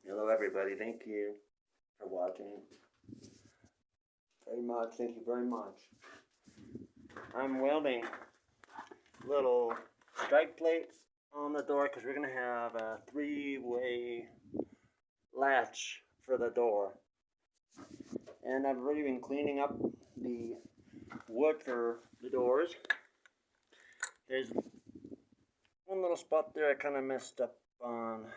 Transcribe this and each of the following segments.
Hello everybody, thank you for watching very much, thank you very much. I'm welding little strike plates on the door because we're going to have a three-way latch for the door. And I've already been cleaning up the wood for the doors. There's one little spot there I kind of messed up on.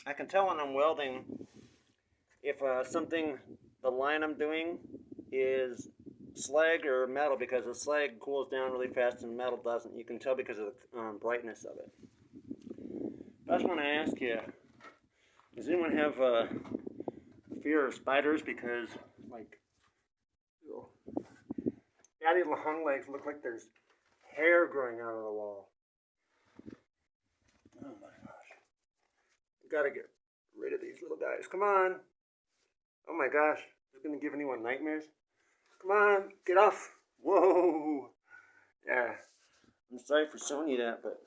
I can tell when I'm welding if the line I'm doing is slag or metal, because the slag cools down really fast and metal doesn't. You can tell because of the brightness of it. I just want to ask you, does anyone have fear of spiders? Because, like, daddy long legs look like there's hair growing out of the wall. Oh my gosh. Gotta get rid of these little guys. Come on. Oh my gosh. They're gonna give anyone nightmares. Come on. Get off. Whoa. Yeah. I'm sorry for showing you that, but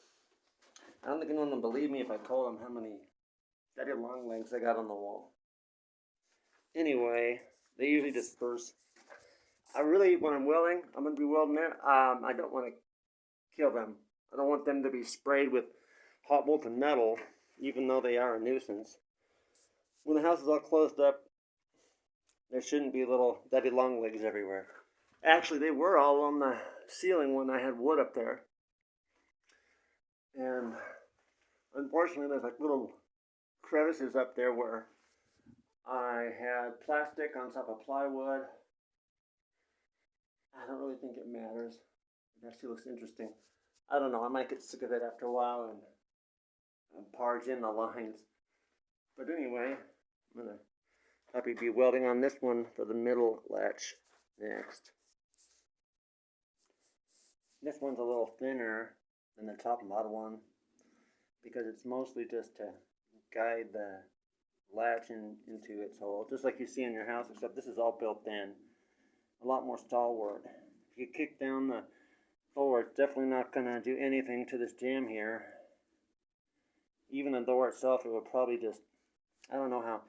I don't think anyone would believe me if I told them how many daddy long legs I got on the wall. Anyway, they usually disperse. When I'm welding, I'm gonna be welding there. I don't want to kill them. I don't want them to be sprayed with hot molten metal, even though they are a nuisance. When the house is all closed up, there shouldn't be little daddy long legs everywhere. Actually, they were all on the ceiling when I had wood up there. And unfortunately, there's like little crevices up there where I had plastic on top of plywood. I don't really think it matters. It actually looks interesting. I don't know, I might get sick of it after a while and parge in the lines. But anyway, I'm going to probably be welding on this one for the middle latch next. This one's a little thinner than the top model one because it's mostly just to guide the latch into its hole, just like you see in your house, except this is all built in. A lot more stalwart. If you kick down the floor, it's definitely not going to do anything to this jamb here. Even the door itself, it would probably just, I don't know how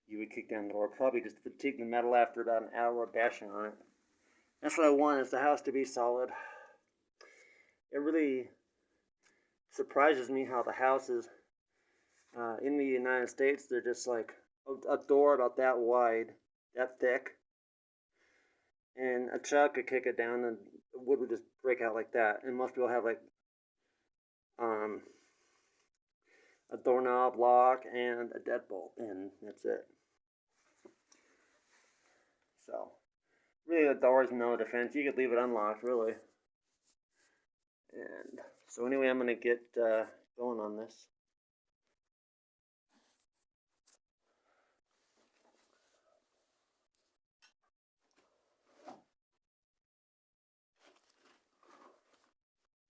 you would kick down the door, probably just fatigue the metal after about an hour of bashing on it. That's what I want, is the house to be solid. It really surprises me how the houses in the United States, they're just like a door about that wide, that thick. And a child could kick it down and the wood would just break out like that. And most people have like a doorknob lock and a deadbolt, and that's it. So really the door is no defense. You could leave it unlocked, really. And so anyway, I'm going to get going on this.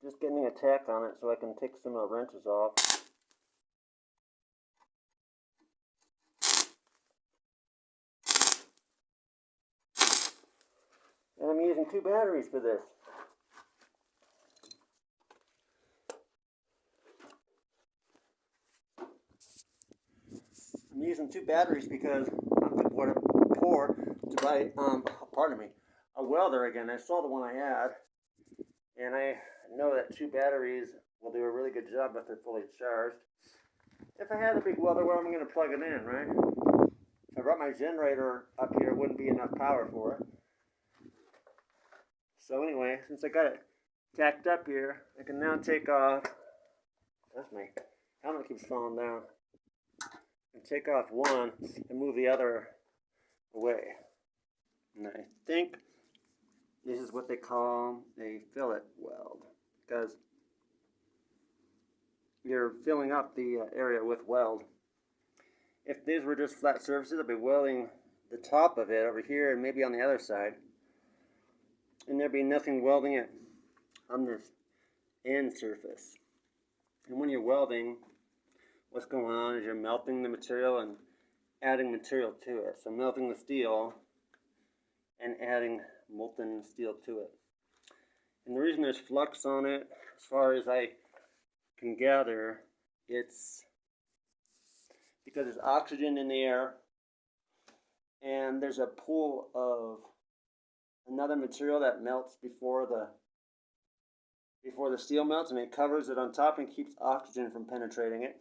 Just getting a tack on it so I can take some of the wrenches off. And I'm using 2 batteries for this. I'm using 2 batteries because I'm poor to buy, a welder again. I saw the one I had, and I know that 2 batteries will do a really good job if they're fully charged. If I had a big welder, where am I going to plug it in, right? If I brought my generator up here, it wouldn't be enough power for it. So anyway, since I got it tacked up here, I can now take off. That's my helmet keeps falling down. And take off one and move the other away. And I think this is what they call a fillet weld, because you're filling up the area with weld. If these were just flat surfaces, I'd be welding the top of it over here and maybe on the other side, and there'd be nothing welding it on this end surface. And when you're welding, what's going on is you're melting the material and adding material to it. So melting the steel and adding molten steel to it. And the reason there's flux on it, as far as I can gather, it's because there's oxygen in the air, and there's a pool of another material that melts before the steel melts, and it covers it on top and keeps oxygen from penetrating it.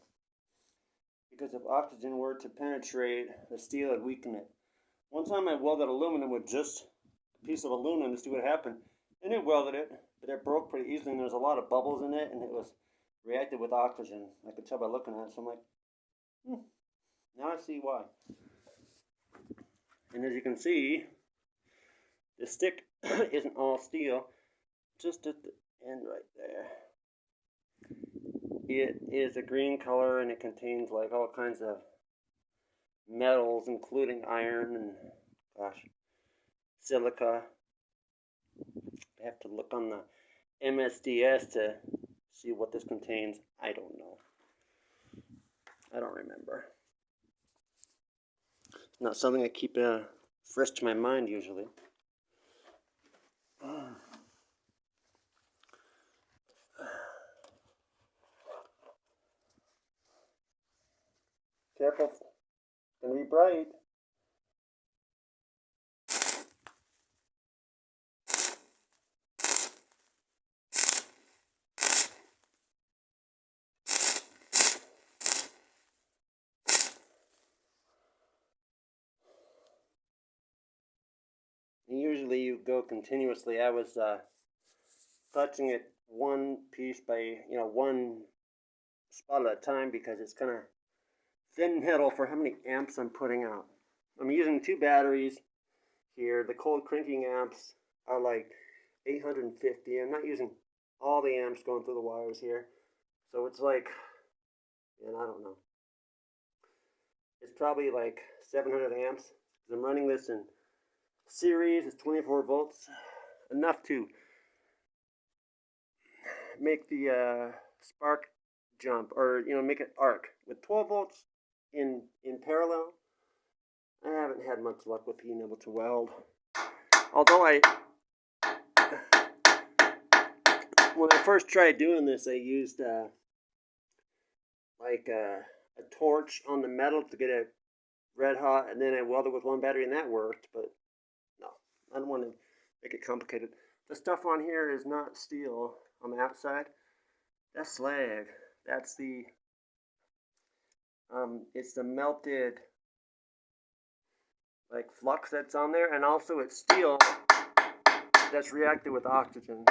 Because if oxygen were to penetrate the steel, it'd weaken it. One time I welded aluminum with just a piece of aluminum to see what happened, and it welded it, but it broke pretty easily, and there was a lot of bubbles in it, and it was reacted with oxygen. I could tell by looking at it, so I'm like, now I see why. And as you can see, the stick isn't all steel, just at the end right there. It is a green color, and it contains like all kinds of metals, including iron and, silica. I have to look on the MSDS to see what this contains. I don't know. I don't remember. It's not something I keep fresh to my mind usually. Careful, it's gonna be bright. Usually you go continuously. I was touching it one piece by, one spot at a time, because it's kind of thin metal for how many amps I'm putting out. I'm using 2 batteries here. The cold cranking amps are like 850. I'm not using all the amps going through the wires here. So it's like, I don't know. It's probably like 700 amps. I'm running this in series. It's 24 volts. Enough to make the spark jump, or make it arc. With 12 volts in parallel, I haven't had much luck with being able to weld. Although when I first tried doing this, I used a torch on the metal to get it red hot, and then I welded with one battery, and that worked. But no, I don't want to make it complicated. The stuff on here is not steel on the outside. That's slag. That's the it's the melted flux that's on there, and also it's steel that's reacted with oxygen.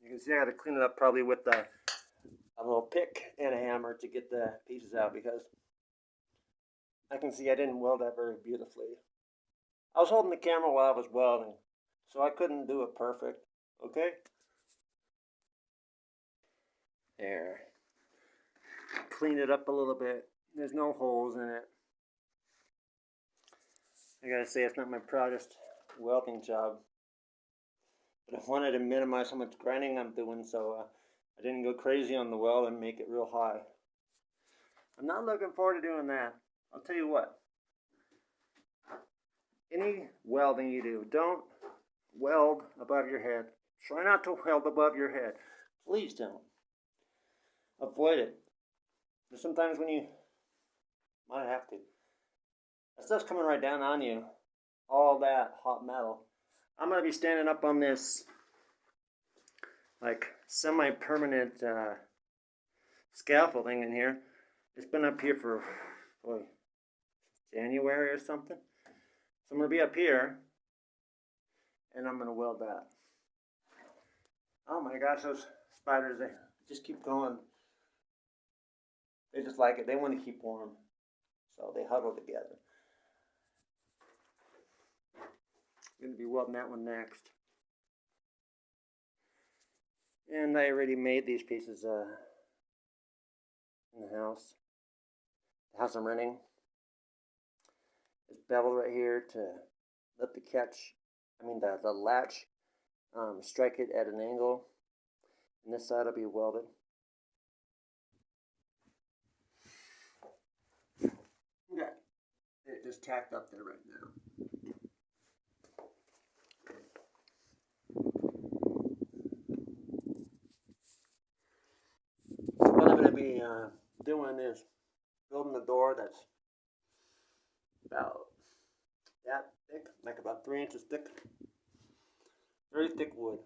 You can see I got to clean it up probably with a little pick and a hammer to get the pieces out, because I can see I didn't weld that very beautifully. I was holding the camera while I was welding, so I couldn't do it perfect. Okay? There. Clean it up a little bit. There's no holes in it. I gotta say, it's not my proudest welding job, but I wanted to minimize how much grinding I'm doing, so I didn't go crazy on the weld and make it real high. I'm not looking forward to doing that. I'll tell you what. Any welding you do, don't weld above your head. Try not to weld above your head. Please don't. Avoid it. But sometimes when you might have to. That stuff's coming right down on you. All that hot metal. I'm going to be standing up on this semi-permanent scaffolding in here. It's been up here for January or something. So I'm going to be up here, and I'm going to weld that. Oh my gosh, those spiders, they just keep going. They just like it. They want to keep warm. So they huddle together. I'm going to be welding that one next. And I already made these pieces in the house. The house I'm renting. This bevel right here to let the latch strike it at an angle. And this side will be welded. Okay. It just tacked up there right now. doing is building a door that's about that thick, like about 3 inches thick. Very thick wood.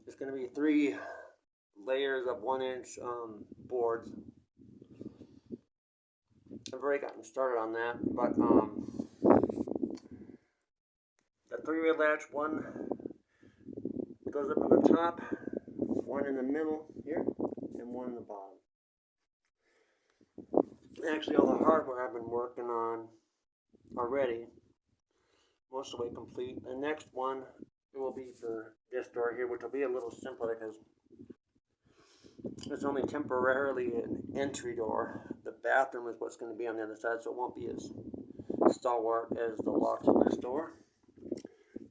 It's going to be 3 layers of 1-inch boards. I've already gotten started on that, but the 3-way latch, one goes up on the top, one in the middle here, and one in the bottom. Actually, all the hardware I've been working on already, most of the way complete. The next one will be for this door here, which will be a little simpler because it's only temporarily an entry door. The bathroom is what's going to be on the other side, so it won't be as stalwart as the locks on this door.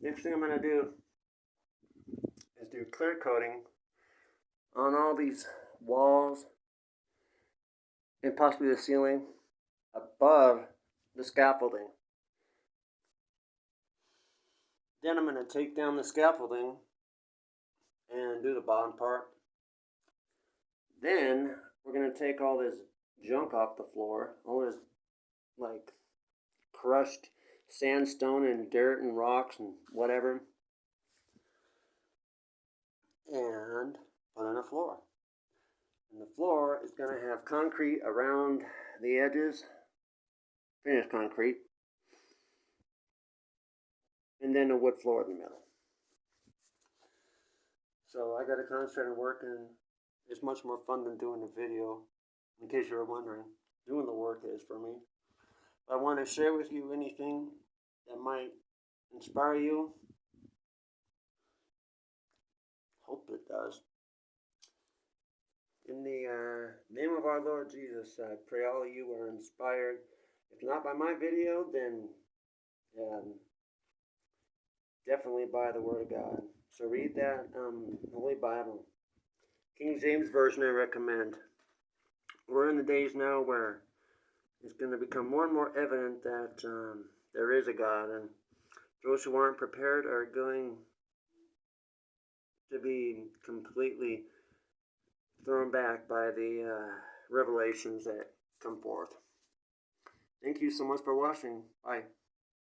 Next thing I'm going to do is do clear coating on all these walls and possibly the ceiling above the scaffolding. Then I'm going to take down the scaffolding and do the bottom part. Then we're going to take all this junk off the floor, all this like crushed sandstone and dirt and rocks and whatever, and put on a floor. And the floor is going to have concrete around the edges, finished concrete, and then a wood floor in the middle. So I got to concentrate on working. It's much more fun than doing a video, in case you were wondering. Doing the work is for me. But I want to share with you anything that might inspire you. Hope it does. In the name of our Lord Jesus, I pray all of you are inspired. If not by my video, then definitely by the Word of God. So read that Holy Bible. King James Version I recommend. We're in the days now where it's going to become more and more evident that there is a God, and those who aren't prepared are going to be completely thrown back by the revelations that come forth. Thank you so much for watching. Bye.